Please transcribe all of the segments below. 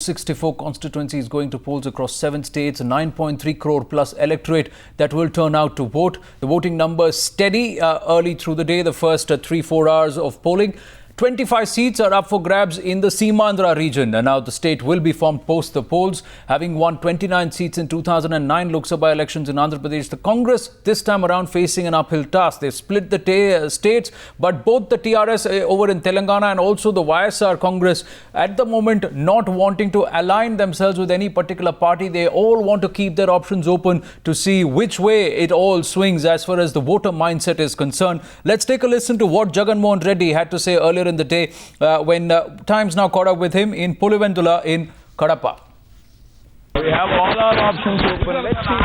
164 constituencies going to polls across 7 states, 9.3 crore plus electorate that will turn out to vote. The voting numbers steady early through the day, the first 3-4 hours of polling. 25 seats are up for grabs in the Seemandhra region, and now the state will be formed post the polls. Having won 29 seats in 2009 Lok Sabha elections in Andhra Pradesh, the Congress this time around facing an uphill task. They've split the states, but both the TRS over in Telangana and also the YSR Congress at the moment not wanting to align themselves with any particular party. They all want to keep their options open to see which way it all swings as far as the voter mindset is concerned. Let's take a listen to what Jaganmohan Reddy had to say earlier in the day when Times now caught up with him in Pulivendula in Kadapa. We have all our options open. Let's see.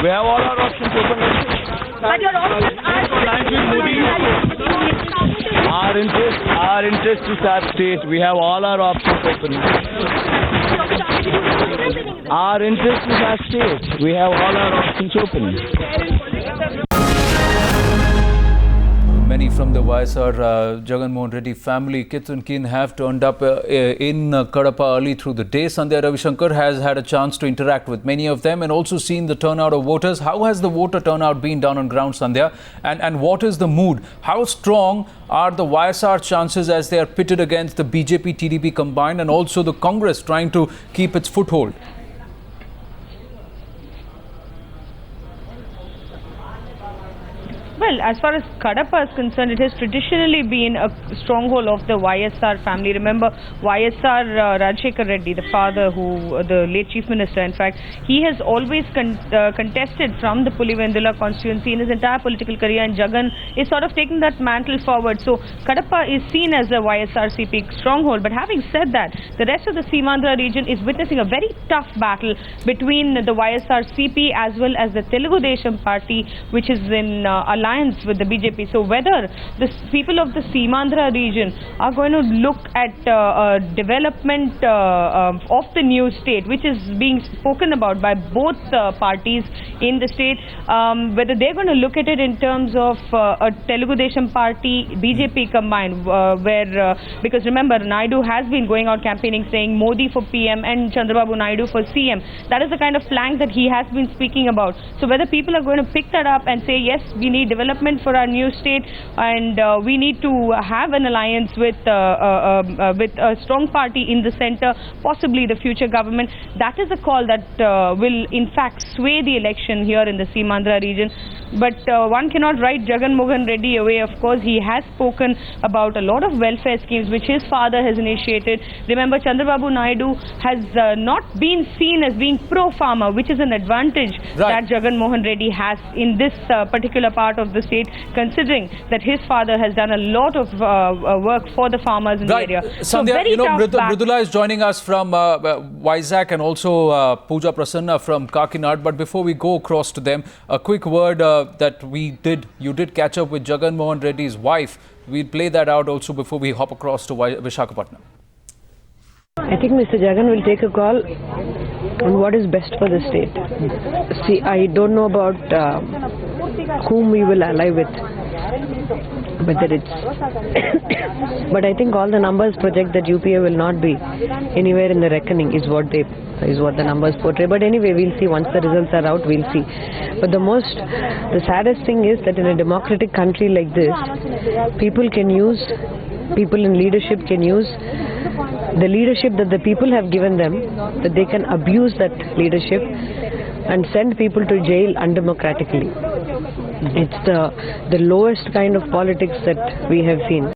We have all our options open. Let's see. But your options are... Our interest is at stake. We have all our options open. Our interest is at stake. We have all our options open. Many from the YSR Jaganmohan Reddy family, kith and kin, have turned up in Kadapa early through the day. Sandhya Ravishankar has had a chance to interact with many of them and also seen the turnout of voters. How has the voter turnout been down on ground, Sandhya? And what is the mood? How strong are the YSR chances as they are pitted against the BJP-TDP combined and also the Congress trying to keep its foothold? Well, as far as Kadapa is concerned, it has traditionally been a stronghold of the YSR family. Remember, YSR Jagan Reddy, the father, the late Chief Minister, in fact, he has always contested from the Pulivendula constituency in his entire political career, and Jagan is sort of taking that mantle forward. So, Kadapa is seen as a YSR-CP stronghold. But having said that, the rest of the Seemandhra region is witnessing a very tough battle between the YSR-CP as well as the Telugu Desam party, which is in alliance with the BJP. So whether the people of the Seemandhra region are going to look at development of the new state, which is being spoken about by both parties in the state, whether they're going to look at it in terms of a Telugu Desam party, BJP combined, because remember, Naidu has been going out campaigning saying Modi for PM and Chandrababu Naidu for CM. That is the kind of flank that he has been speaking about. So whether people are going to pick that up and say, yes, we need development for our new state and we need to have an alliance with a strong party in the center, possibly the future government. That is a call that will in fact sway the election here in the Seemandhra region. But one cannot write Jaganmohan Reddy away. Of course, he has spoken about a lot of welfare schemes which his father has initiated. Remember, Chandrababu Naidu has not been seen as being pro-farmer, which is an advantage that Jaganmohan Reddy has in this particular part of the state, considering that his father has done a lot of work for the farmers in the area. Sandhya, you know, Mridula is joining us from Vizag and also Pooja Prasanna from Kakinad. But before we go across to them, a quick word that you did catch up with Jaganmohan Reddy's wife. We'll play that out also before we hop across to Vishakapatnam. I think Mr. Jagan will take a call on what is best for the state. See, I don't know about whom we will ally with, whether it's but I think all the numbers project that UPA will not be anywhere in the reckoning is what the numbers portray. But anyway, we'll see. Once the results are out, we'll see. But the saddest thing is that in a democratic country like this, people in leadership can use the leadership that the people have given them, that they can abuse that leadership and send people to jail undemocratically. It's the lowest kind of politics that we have seen.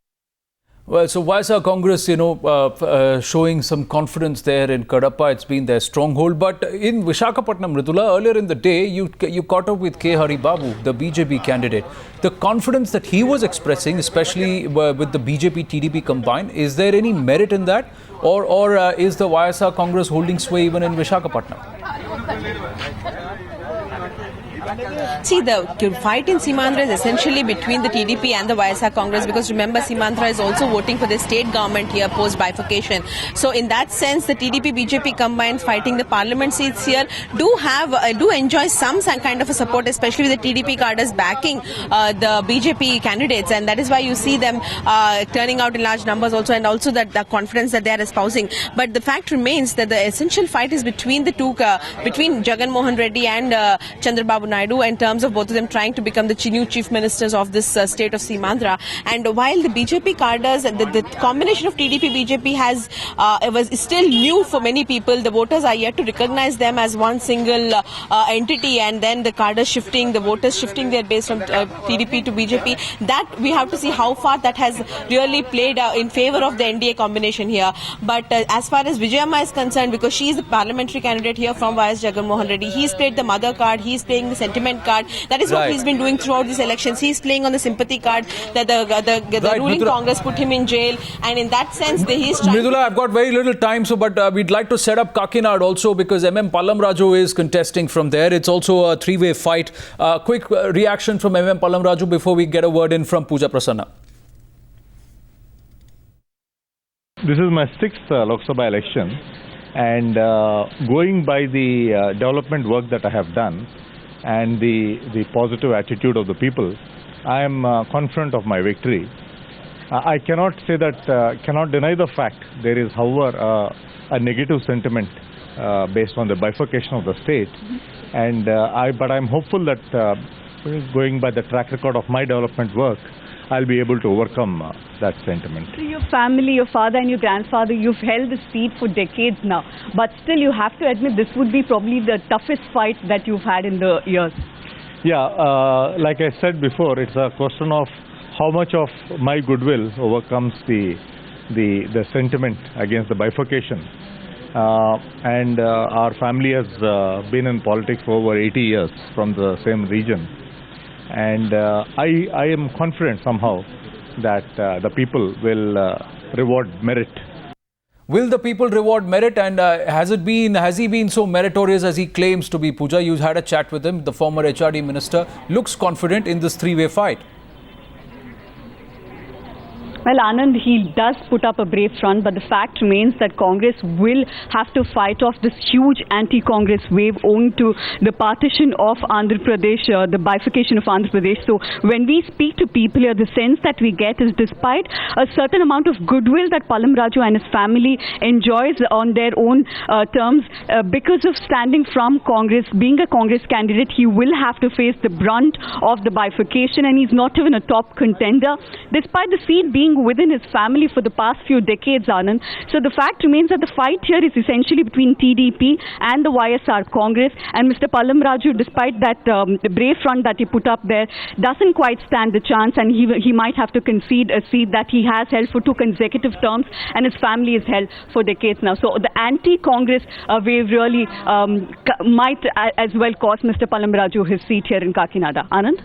Well, so YSR Congress, you know, showing some confidence there in Kadapa. It's been their stronghold. But in Vishakapatnam, Mridula, earlier in the day, you caught up with K. Hari Babu, the BJP candidate. The confidence that he was expressing, especially with the BJP-TDP combined, is there any merit in that? Or is the YSR Congress holding sway even in Vishakapatnam? See, the fight in Simandra is essentially between the TDP and the YSR Congress, because remember, Simandra is also voting for the state government here post bifurcation. So in that sense, the TDP BJP combined fighting the parliament seats here do enjoy some kind of a support, especially with the TDP cadres backing the BJP candidates, and that is why you see them turning out in large numbers also, and also that the confidence that they are espousing. But the fact remains that the essential fight is between the two, between Jaganmohan Reddy and Chandrababu Naidu, in terms of both of them trying to become the new chief ministers of this state of Simandra. And while the BJP cadres, the combination of TDP BJP was still new for many people, the voters are yet to recognize them as one single entity, and then the cadres shifting, the voters shifting their base from TDP to BJP. That we have to see how far that has really played in favor of the NDA combination here. But as far as Vijayamma is concerned, because she is the parliamentary candidate here from YS Jaganmohan Reddy, he's played the mother card, he's playing the sentiment card. That is what he's been doing throughout these elections. He's playing on the sympathy card that the ruling Congress put him in jail, and in that sense, he's trying. Mridula, I've got very little time, but we'd like to set up Kakinad also, because Pallamraju is contesting from there. It's also a three-way fight. Quick reaction from Pallamraju before we get a word in from Pooja Prasanna. This is my sixth Lok Sabha election, and going by the development work that I have done and the positive attitude of the people, I am confident of my victory. I cannot say that, cannot deny the fact there is, however, a negative sentiment based on the bifurcation of the state, and but I'm hopeful that going by the track record of my development work, I'll be able to overcome that sentiment. So your family, your father and your grandfather, you've held the seat for decades now, but still you have to admit this would be probably the toughest fight that you've had in the years. Yeah, like I said before, it's a question of how much of my goodwill overcomes the sentiment against the bifurcation. And our family has been in politics for over 80 years from the same region. And I am confident somehow that the people will reward merit. Will the people reward merit, and has he been so meritorious as he claims to be? Pooja, you had a chat with him. The former HRD minister looks confident in this three-way fight. Well, Anand, he does put up a brave front, but the fact remains that Congress will have to fight off this huge anti-Congress wave owing to the partition of Andhra Pradesh, the bifurcation of Andhra Pradesh. So when we speak to people here, the sense that we get is despite a certain amount of goodwill that Pallamraju and his family enjoys on their own terms, because of standing from Congress, being a Congress candidate, he will have to face the brunt of the bifurcation, and he's not even a top contender, despite the seat being within his family for the past few decades, Anand. So the fact remains that the fight here is essentially between TDP and the YSR Congress, and Mr. Pallamraju, despite that the brave front that he put up there, doesn't quite stand the chance, and he might have to concede a seat that he has held for 2 consecutive terms, and his family has held for decades now. So the anti-Congress wave really might as well cost Mr. Pallamraju his seat here in Kakinada. Anand?